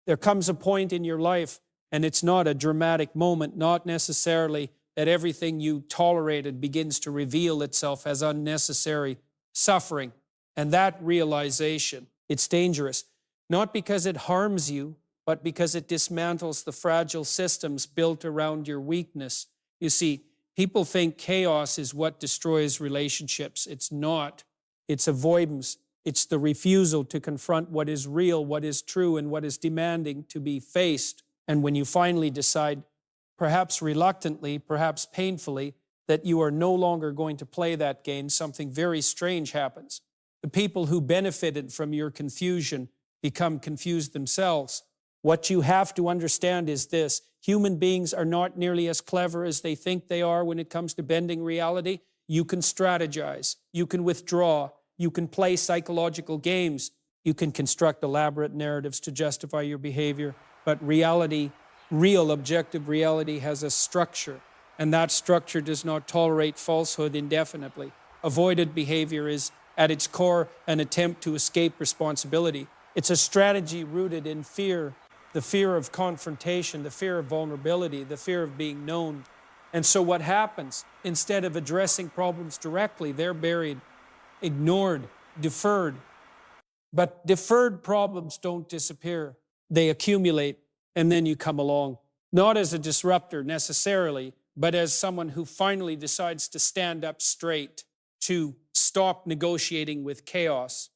There comes a point in your life, and it's not a dramatic moment, not necessarily that everything you tolerated begins to reveal itself as unnecessary suffering. And that realization, it's dangerous, not because it harms you, but because it dismantles the fragile systems built around your weakness. You see, people think chaos is what destroys relationships. It's not. It's avoidance. It's the refusal to confront what is real, what is true, and what is demanding to be faced. And when you finally decide, perhaps reluctantly, perhaps painfully, that you are no longer going to play that game, something very strange happens. The people who benefited from your confusion become confused themselves. What you have to understand is this: human beings are not nearly as clever as they think they are when it comes to bending reality. You can strategize, you can withdraw, you can play psychological games, you can construct elaborate narratives to justify your behavior, but reality, real objective reality, has a structure, and that structure does not tolerate falsehood indefinitely. Avoided behavior is, at its core, an attempt to escape responsibility. It's a strategy rooted in fear, the fear of confrontation, the fear of vulnerability, the fear of being known. And so what happens? Instead of addressing problems directly, they're buried, ignored, deferred. But deferred problems don't disappear. They accumulate, and then you come along, not as a disruptor necessarily, but as someone who finally decides to stand up straight, to stop negotiating with chaos,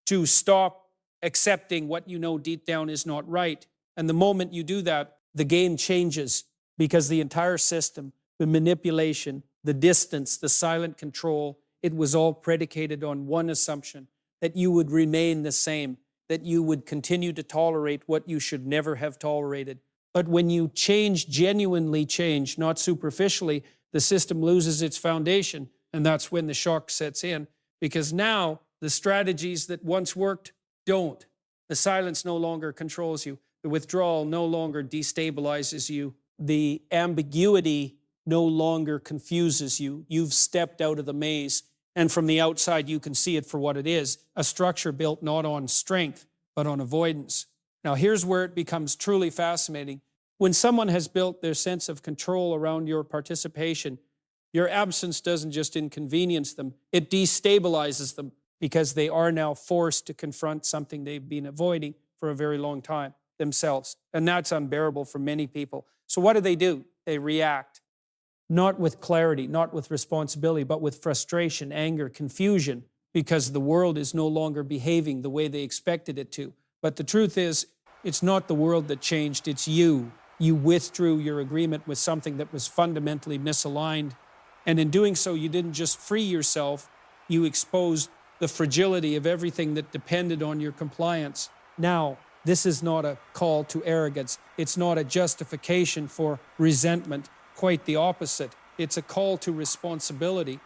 to stop accepting what you know deep down is not right. And the moment you do that, the game changes, because the entire system, the manipulation, the distance, the silent control, it was all predicated on one assumption: that you would remain the same, that you would continue to tolerate what you should never have tolerated. But when you change, genuinely change, not superficially, the system loses its foundation, and that's when the shock sets in, because now the strategies that once worked don't. The silence no longer controls you. The withdrawal no longer destabilizes you. The ambiguity no longer confuses you. You've stepped out of the maze, and from the outside you can see it for what it is: a structure built not on strength, but on avoidance. Now here's where it becomes truly fascinating. When someone has built their sense of control around your participation, your absence doesn't just inconvenience them, it destabilizes them, because they are now forced to confront something they've been avoiding for a very long time themselves. And that's unbearable for many people. So what do? They react, not with clarity, not with responsibility, but with frustration, anger, confusion, because the world is no longer behaving the way they expected it to. But the truth is, it's not the world that changed, it's you. You withdrew your agreement with something that was fundamentally misaligned. And in doing so, you didn't just free yourself, you exposed the fragility of everything that depended on your compliance. Now, this is not a call to arrogance. It's not a justification for resentment. Quite the opposite. It's a call to responsibility.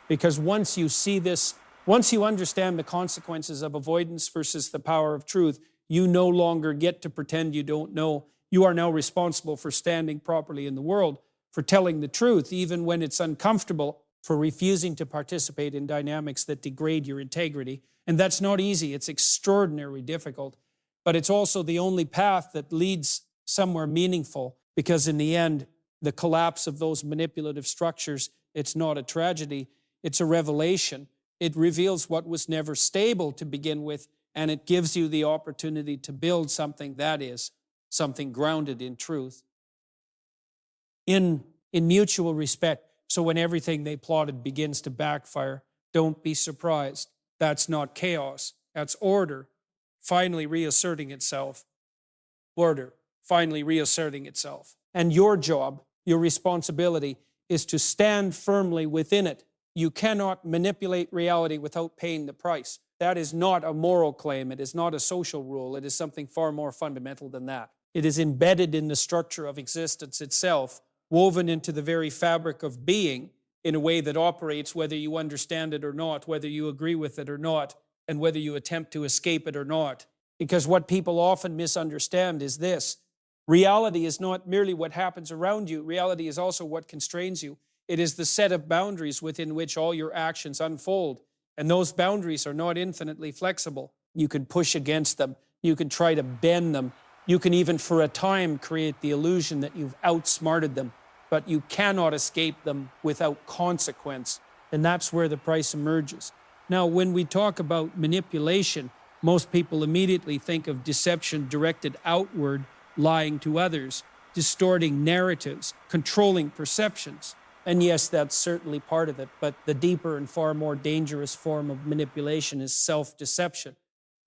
Because once you see this, once you understand the consequences of avoidance versus the power of truth, you no longer get to pretend you don't know. You are now responsible for standing properly in the world, for telling the truth, even when it's uncomfortable, for refusing to participate in dynamics that degrade your integrity. And that's not easy. It's extraordinarily difficult. But it's also the only path that leads somewhere meaningful, because in the end, the collapse of those manipulative structures, it's not a tragedy, it's a revelation. It reveals what was never stable to begin with, and it gives you the opportunity to build something that is, something grounded in truth. In mutual respect. So when everything they plotted begins to backfire, don't be surprised. That's not chaos. That's order finally reasserting itself. Order finally reasserting itself. And your job, your responsibility, is to stand firmly within it. You cannot manipulate reality without paying the price. That is not a moral claim. It is not a social rule. It is something far more fundamental than that. It is embedded in the structure of existence itself, woven into the very fabric of being in a way that operates whether you understand it or not, whether you agree with it or not, and whether you attempt to escape it or not. Because what people often misunderstand is this: reality is not merely what happens around you. Reality is also what constrains you. It is the set of boundaries within which all your actions unfold. And those boundaries are not infinitely flexible. You can push against them. You can try to bend them. You can even for a time create the illusion that you've outsmarted them, but you cannot escape them without consequence. And that's where the price emerges. Now, when we talk about manipulation, most people immediately think of deception directed outward, lying to others, distorting narratives, controlling perceptions. And yes, that's certainly part of it, but the deeper and far more dangerous form of manipulation is self-deception.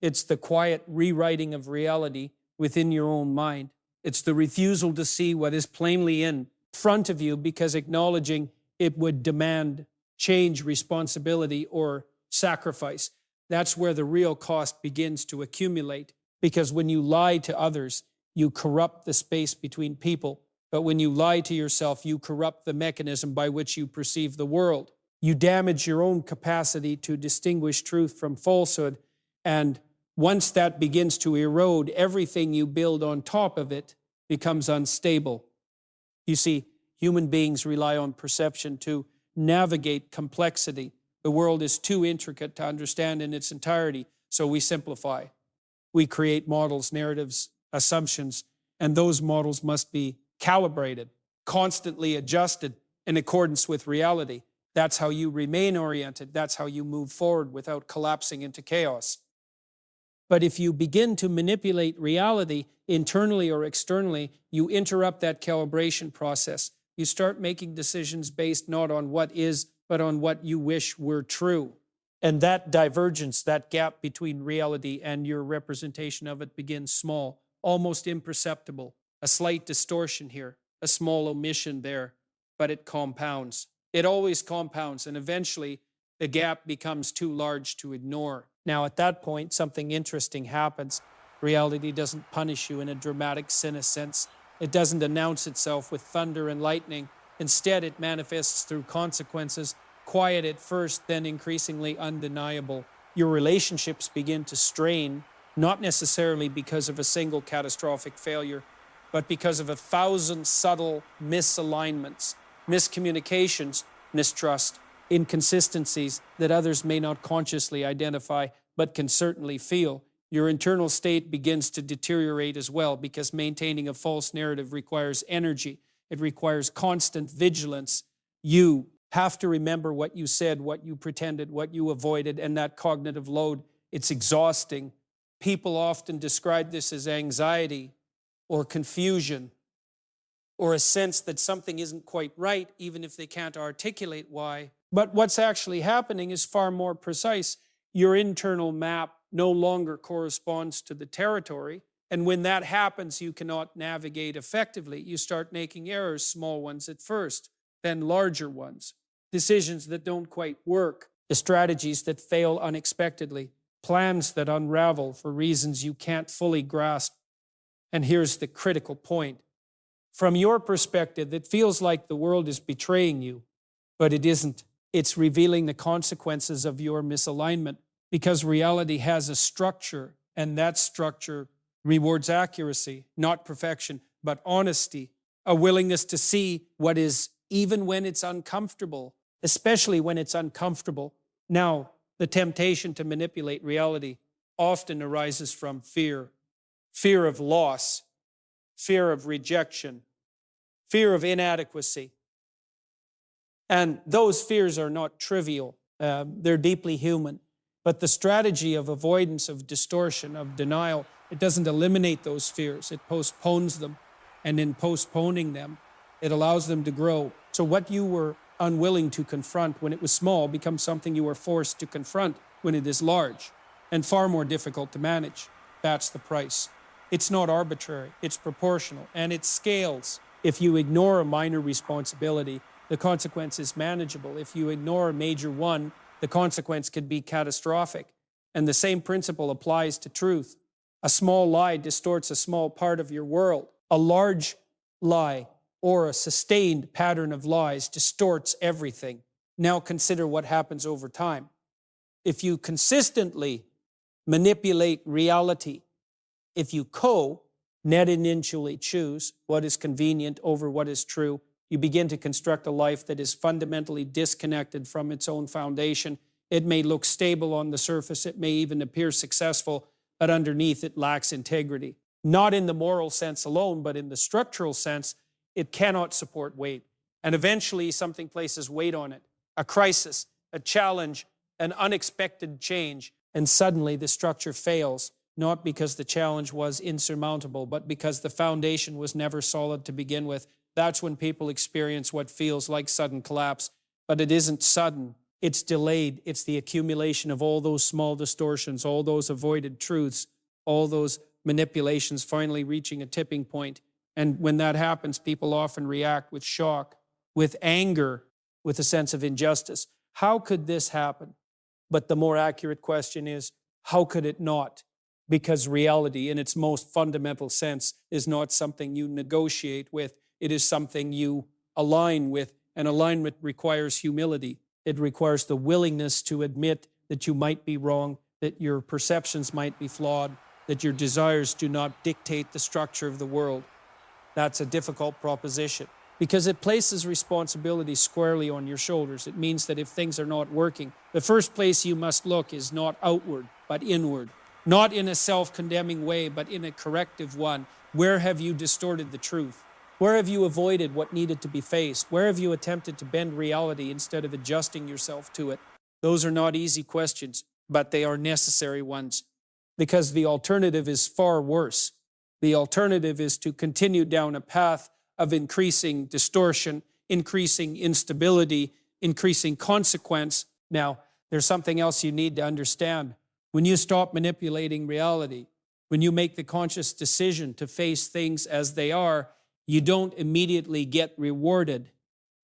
It's the quiet rewriting of reality within your own mind. It's the refusal to see what is plainly in front of you because acknowledging it would demand change, responsibility, or sacrifice. That's where the real cost begins to accumulate, because when you lie to others, you corrupt the space between people. But when you lie to yourself, you corrupt the mechanism by which you perceive the world. You damage your own capacity to distinguish truth from falsehood. And once that begins to erode, everything you build on top of it becomes unstable. You see, human beings rely on perception to navigate complexity. The world is too intricate to understand in its entirety, so we simplify. We create models, narratives, assumptions, and those models must be calibrated, constantly adjusted in accordance with reality. That's how you remain oriented. That's how you move forward without collapsing into chaos. But if you begin to manipulate reality internally or externally, you interrupt that calibration process. You start making decisions based not on what is, but on what you wish were true. And that divergence, that gap between reality and your representation of it begins small, almost imperceptible. A slight distortion here, a small omission there, but it compounds. It always compounds, and eventually the gap becomes too large to ignore. Now, at that point, something interesting happens. Reality doesn't punish you in a dramatic sense. It doesn't announce itself with thunder and lightning. Instead, it manifests through consequences, quiet at first, then increasingly undeniable. Your relationships begin to strain, not necessarily because of a single catastrophic failure, but because of 1,000 subtle misalignments, miscommunications, mistrust, inconsistencies that others may not consciously identify, but can certainly feel. Your internal state begins to deteriorate as well, because maintaining a false narrative requires energy. It requires constant vigilance. You have to remember what you said, what you pretended, what you avoided, and that cognitive load, it's exhausting. People often describe this as anxiety or confusion or a sense that something isn't quite right, even if they can't articulate why. But what's actually happening is far more precise. Your internal map no longer corresponds to the territory. And when that happens, you cannot navigate effectively. You start making errors, small ones at first, then larger ones. Decisions that don't quite work, the strategies that fail unexpectedly, plans that unravel for reasons you can't fully grasp. And here's the critical point. From your perspective, it feels like the world is betraying you, but it isn't. It's revealing the consequences of your misalignment, because reality has a structure, and that structure rewards accuracy, not perfection, but honesty, a willingness to see what is even when it's uncomfortable, especially when it's uncomfortable. Now, the temptation to manipulate reality often arises from fear of loss, fear of rejection, fear of inadequacy. And those fears are not trivial. They're deeply human. But the strategy of avoidance, of distortion, of denial, it doesn't eliminate those fears. It postpones them. And in postponing them, it allows them to grow. So what you were unwilling to confront when it was small becomes something you are forced to confront when it is large and far more difficult to manage. That's the price. It's not arbitrary. It's proportional. And it scales. If you ignore a minor responsibility, the consequence is manageable. If you ignore a major one, the consequence could be catastrophic. And the same principle applies to truth. A small lie distorts a small part of your world. A large lie or a sustained pattern of lies distorts everything. Now consider what happens over time. If you consistently manipulate reality, if you net initially choose what is convenient over what is true, you begin to construct a life that is fundamentally disconnected from its own foundation. It may look stable on the surface, it may even appear successful, but underneath it lacks integrity. not in the moral sense alone, but in the structural sense, it cannot support weight. And eventually something places weight on it, a crisis, a challenge, an unexpected change, and suddenly the structure fails, not because the challenge was insurmountable, but because the foundation was never solid to begin with. That's when people experience what feels like sudden collapse. But it isn't sudden, it's delayed. It's the accumulation of all those small distortions, all those avoided truths, all those manipulations finally reaching a tipping point. And when that happens, people often react with shock, with anger, with a sense of injustice. How could this happen? But the more accurate question is, how could it not? Because reality, in its most fundamental sense, is not something you negotiate with. It is something you align with, and alignment requires humility. It requires the willingness to admit that you might be wrong, that your perceptions might be flawed, that your desires do not dictate the structure of the world. That's a difficult proposition because it places responsibility squarely on your shoulders. It means that if things are not working, the first place you must look is not outward, but inward. Not in a self-condemning way, but in a corrective one. Where have you distorted the truth? Where have you avoided what needed to be faced? Where have you attempted to bend reality instead of adjusting yourself to it? Those are not easy questions, but they are necessary ones, because the alternative is far worse. The alternative is to continue down a path of increasing distortion, increasing instability, increasing consequence. Now, there's something else you need to understand. When you stop manipulating reality, when you make the conscious decision to face things as they are, you don't immediately get rewarded.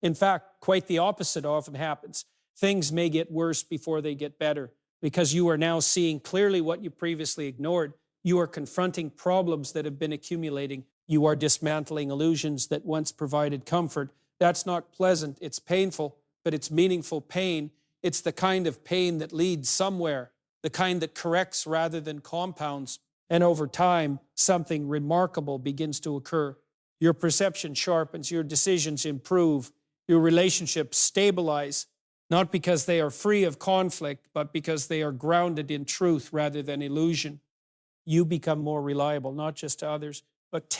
In fact, quite the opposite often happens. Things may get worse before they get better because you are now seeing clearly what you previously ignored. You are confronting problems that have been accumulating. You are dismantling illusions that once provided comfort. That's not pleasant. It's painful, but it's meaningful pain. It's the kind of pain that leads somewhere, the kind that corrects rather than compounds. And over time, something remarkable begins to occur. Your perception sharpens, your decisions improve, your relationships stabilize, not because they are free of conflict, but because they are grounded in truth rather than illusion. You become more reliable, not just to others, but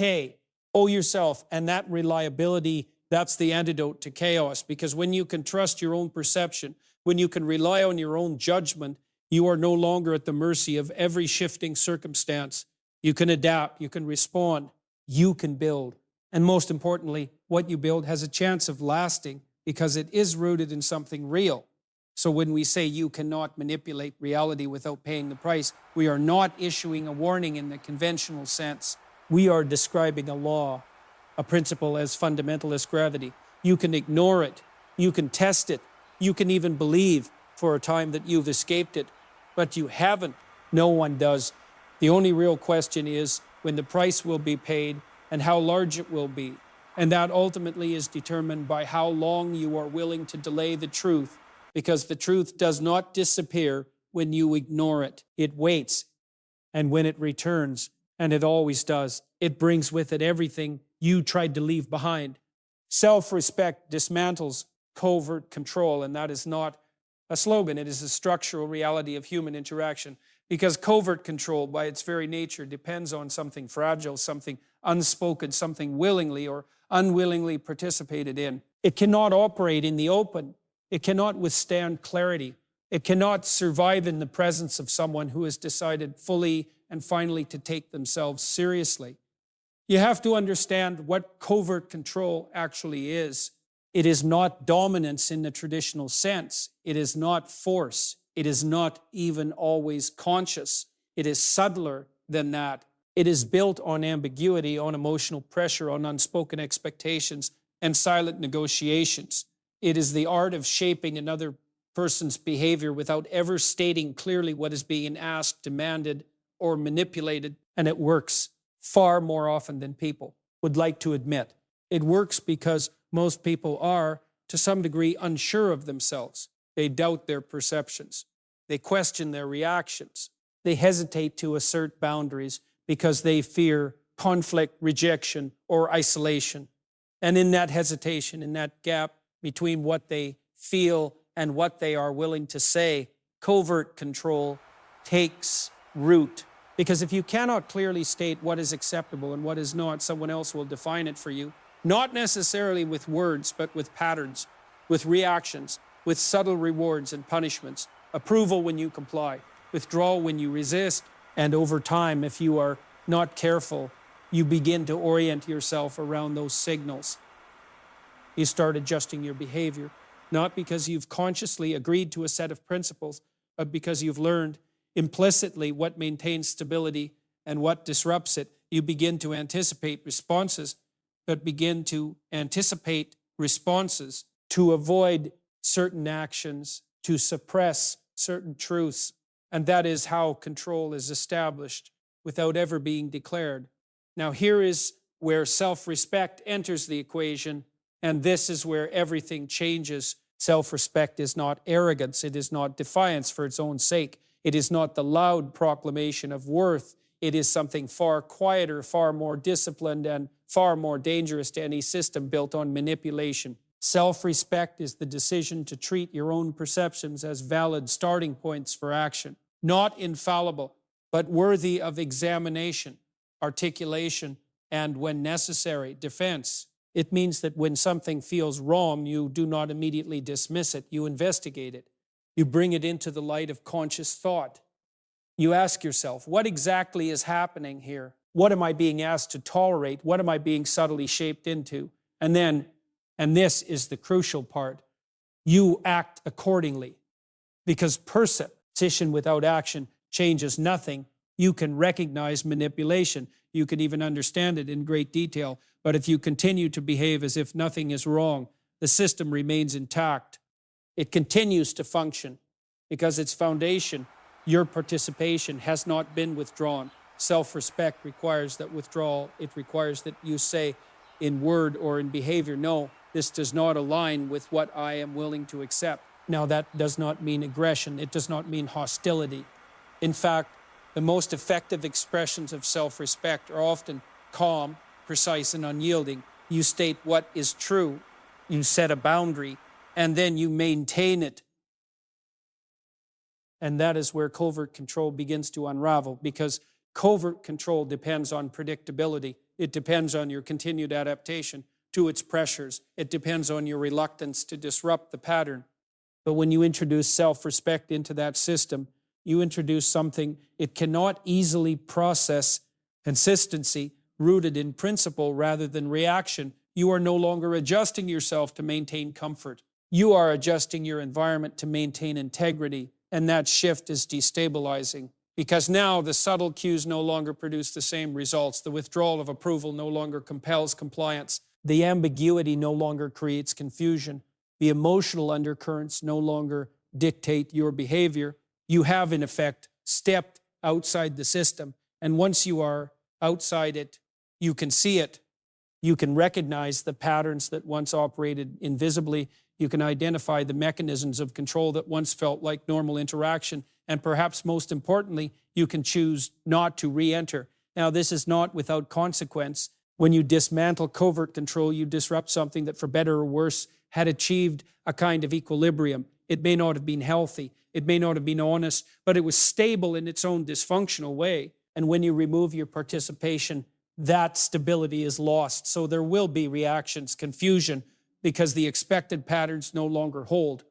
yourself. And that reliability, that's the antidote to chaos. Because when you can trust your own perception, when you can rely on your own judgment, you are no longer at the mercy of every shifting circumstance. You can adapt, you can respond, you can build. And most importantly, what you build has a chance of lasting because it is rooted in something real. So when we say you cannot manipulate reality without paying the price, we are not issuing a warning in the conventional sense. We are describing a law, a principle as fundamental as gravity. You can ignore it. You can test it. You can even believe for a time that you've escaped it, but you haven't. No one does. The only real question is when the price will be paid and how large it will be. And that ultimately is determined by how long you are willing to delay the truth, because the truth does not disappear when you ignore it. It waits. And when it returns, and it always does, it brings with it everything you tried to leave behind. Self-respect dismantles covert control, and that is not a slogan. It is a structural reality of human interaction, because covert control, by its very nature, depends on something fragile, something unspoken, something willingly or unwillingly participated in. It cannot operate in the open. It cannot withstand clarity. It cannot survive in the presence of someone who has decided fully and finally to take themselves seriously. You have to understand what covert control actually is. It is not dominance in the traditional sense. It is not force. It is not even always conscious. It is subtler than that. It is built on ambiguity, on emotional pressure, on unspoken expectations, and silent negotiations. It is the art of shaping another person's behavior without ever stating clearly what is being asked, demanded, or manipulated, and it works far more often than people would like to admit. It works because most people are, to some degree, unsure of themselves. They doubt their perceptions. They question their reactions. They hesitate to assert boundaries because they fear conflict, rejection, or isolation. And in that hesitation, in that gap between what they feel and what they are willing to say, covert control takes root. Because if you cannot clearly state what is acceptable and what is not, someone else will define it for you. Not necessarily with words, but with patterns, with reactions, with subtle rewards and punishments, approval when you comply, withdrawal when you resist, and over time, if you are not careful, you begin to orient yourself around those signals. You start adjusting your behavior, not because you've consciously agreed to a set of principles, but because you've learned implicitly what maintains stability and what disrupts it. You begin to anticipate responses, but begin to anticipate responses to avoid certain actions, to suppress certain truths. And that is how control is established without ever being declared. Now, here is where self-respect enters the equation, and this is where everything changes. Self-respect is not arrogance. It is not defiance for its own sake. It is not the loud proclamation of worth. It is something far quieter, far more disciplined, and far more dangerous to any system built on manipulation. Self-respect is the decision to treat your own perceptions as valid starting points for action, not infallible, but worthy of examination, articulation, and, when necessary, defense. It means that when something feels wrong, you do not immediately dismiss it. You investigate it. You bring it into the light of conscious thought. You ask yourself, what exactly is happening here? What am I being asked to tolerate? What am I being subtly shaped into? And then, and this is the crucial part, you act accordingly. Because perception without action changes nothing. You can recognize manipulation. You can even understand it in great detail. But if you continue to behave as if nothing is wrong, the system remains intact. It continues to function because its foundation, your participation, has not been withdrawn. Self-respect requires that withdrawal. It requires that you say in word or in behavior, no, this does not align with what I am willing to accept. Now, that does not mean aggression. It does not mean hostility. In fact, the most effective expressions of self-respect are often calm, precise, and unyielding. You state what is true, you set a boundary, and then you maintain it. And that is where covert control begins to unravel, because covert control depends on predictability. It depends on your continued adaptation to its pressures. It depends on your reluctance to disrupt the pattern. But when you introduce self-respect into that system, you introduce something it cannot easily process: consistency rooted in principle rather than reaction. You are no longer adjusting yourself to maintain comfort. You are adjusting your environment to maintain integrity, and that shift is destabilizing because now the subtle cues no longer produce the same results. The withdrawal of approval no longer compels compliance. The ambiguity no longer creates confusion. The emotional undercurrents no longer dictate your behavior. You have, in effect, stepped outside the system. And once you are outside it, you can see it. You can recognize the patterns that once operated invisibly. You can identify the mechanisms of control that once felt like normal interaction. And perhaps most importantly, you can choose not to re-enter. Now, this is not without consequence. When you dismantle covert control, you disrupt something that, for better or worse, had achieved a kind of equilibrium. It may not have been healthy. It may not have been honest, but it was stable in its own dysfunctional way. And when you remove your participation, that stability is lost. So there will be reactions, confusion, because the expected patterns no longer hold.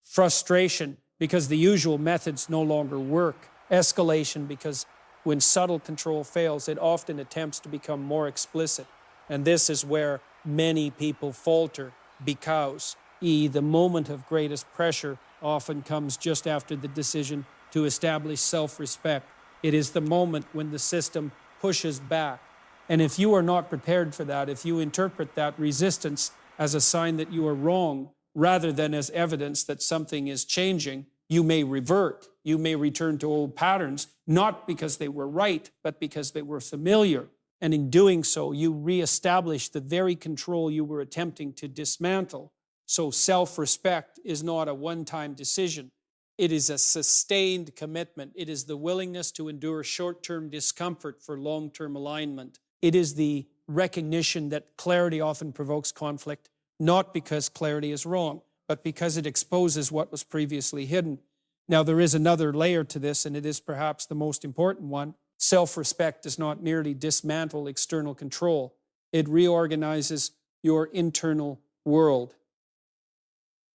Frustration, because the usual methods no longer work. Escalation, because when subtle control fails, it often attempts to become more explicit. And this is where many people falter, because the moment of greatest pressure often comes just after the decision to establish self-respect. It is the moment when the system pushes back. And if you are not prepared for that, if you interpret that resistance as a sign that you are wrong rather than as evidence that something is changing, you may revert. You may return to old patterns, not because they were right, but because they were familiar. And in doing so, you reestablish the very control you were attempting to dismantle. So self-respect is not a one-time decision. It is a sustained commitment. It is the willingness to endure short-term discomfort for long-term alignment. It is the recognition that clarity often provokes conflict, not because clarity is wrong, but because it exposes what was previously hidden. Now, there is another layer to this, and it is perhaps the most important one. Self-respect does not merely dismantle external control. It reorganizes your internal world.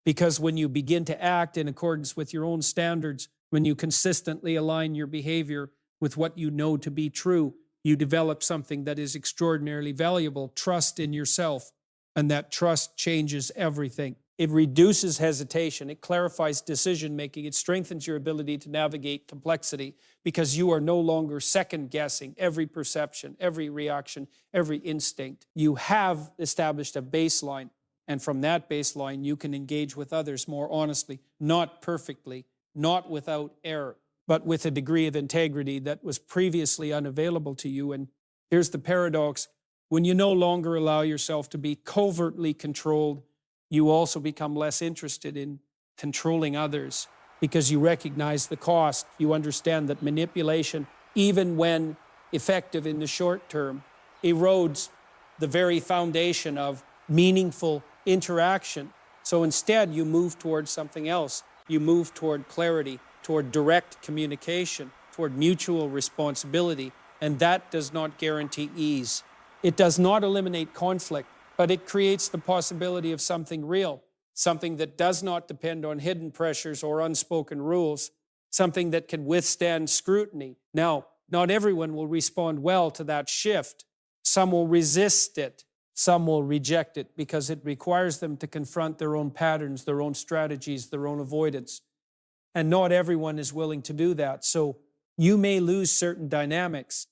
Because when you begin to act in accordance with your own standards, when you consistently align your behavior with what you know to be true, you develop something that is extraordinarily valuable, trust in yourself. And that trust changes everything. It reduces hesitation. It clarifies decision-making. It strengthens your ability to navigate complexity because you are no longer second-guessing every perception, every reaction, every instinct. You have established a baseline, and from that baseline, you can engage with others more honestly, not perfectly, not without error, but with a degree of integrity that was previously unavailable to you. And here's the paradox. When you no longer allow yourself to be covertly controlled, you also become less interested in controlling others because you recognize the cost. You understand that manipulation, even when effective in the short term, erodes the very foundation of meaningful interaction. So instead, you move towards something else. You move toward clarity, toward direct communication, toward mutual responsibility, and that does not guarantee ease. It does not eliminate conflict, but it creates the possibility of something real, something that does not depend on hidden pressures or unspoken rules, something that can withstand scrutiny. Now, not everyone will respond well to that shift. Some will resist it. Some will reject it because it requires them to confront their own patterns, their own strategies, their own avoidance. And not everyone is willing to do that. So you may lose certain dynamics,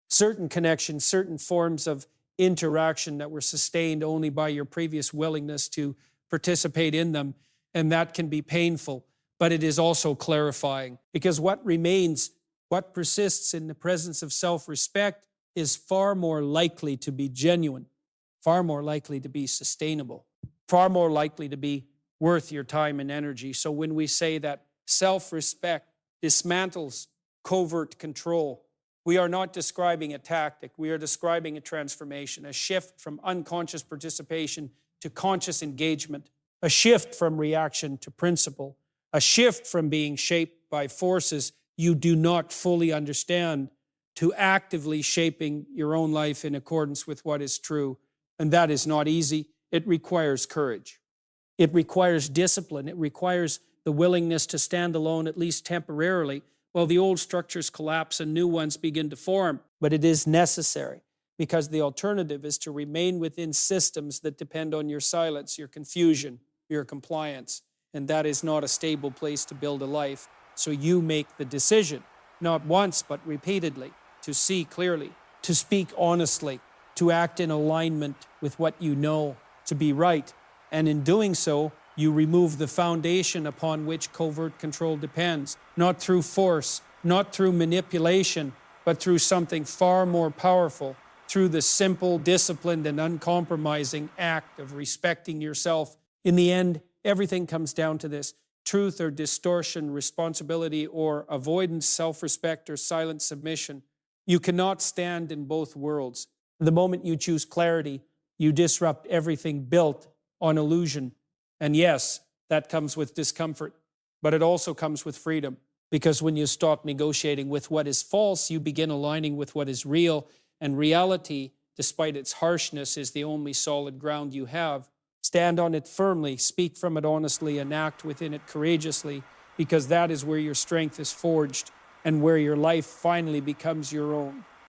certain connections, certain forms of interaction that were sustained only by your previous willingness to participate in them. And that can be painful, but it is also clarifying because what remains, what persists in the presence of self-respect is far more likely to be genuine, far more likely to be sustainable, far more likely to be worth your time and energy. So when we say that self-respect dismantles covert control, we are not describing a tactic. We are describing a transformation, a shift from unconscious participation to conscious engagement, a shift from reaction to principle, a shift from being shaped by forces you do not fully understand to actively shaping your own life in accordance with what is true. And that is not easy. It requires courage. It requires discipline. It requires the willingness to stand alone, at least temporarily, while the old structures collapse and new ones begin to form. But it is necessary because the alternative is to remain within systems that depend on your silence, your confusion, your compliance. And that is not a stable place to build a life. So you make the decision, not once, but repeatedly, to see clearly, to speak honestly, to act in alignment with what you know to be right. And in doing so, you remove the foundation upon which covert control depends, not through force, not through manipulation, but through something far more powerful, through the simple, disciplined, and uncompromising act of respecting yourself. In the end, everything comes down to this: truth or distortion, responsibility or avoidance, self-respect or silent submission. You cannot stand in both worlds. The moment you choose clarity, you disrupt everything built on illusion. And yes, that comes with discomfort, but it also comes with freedom. Because when you stop negotiating with what is false, you begin aligning with what is real. And reality, despite its harshness, is the only solid ground you have. Stand on it firmly, speak from it honestly, and act within it courageously, because that is where your strength is forged and where your life finally becomes your own.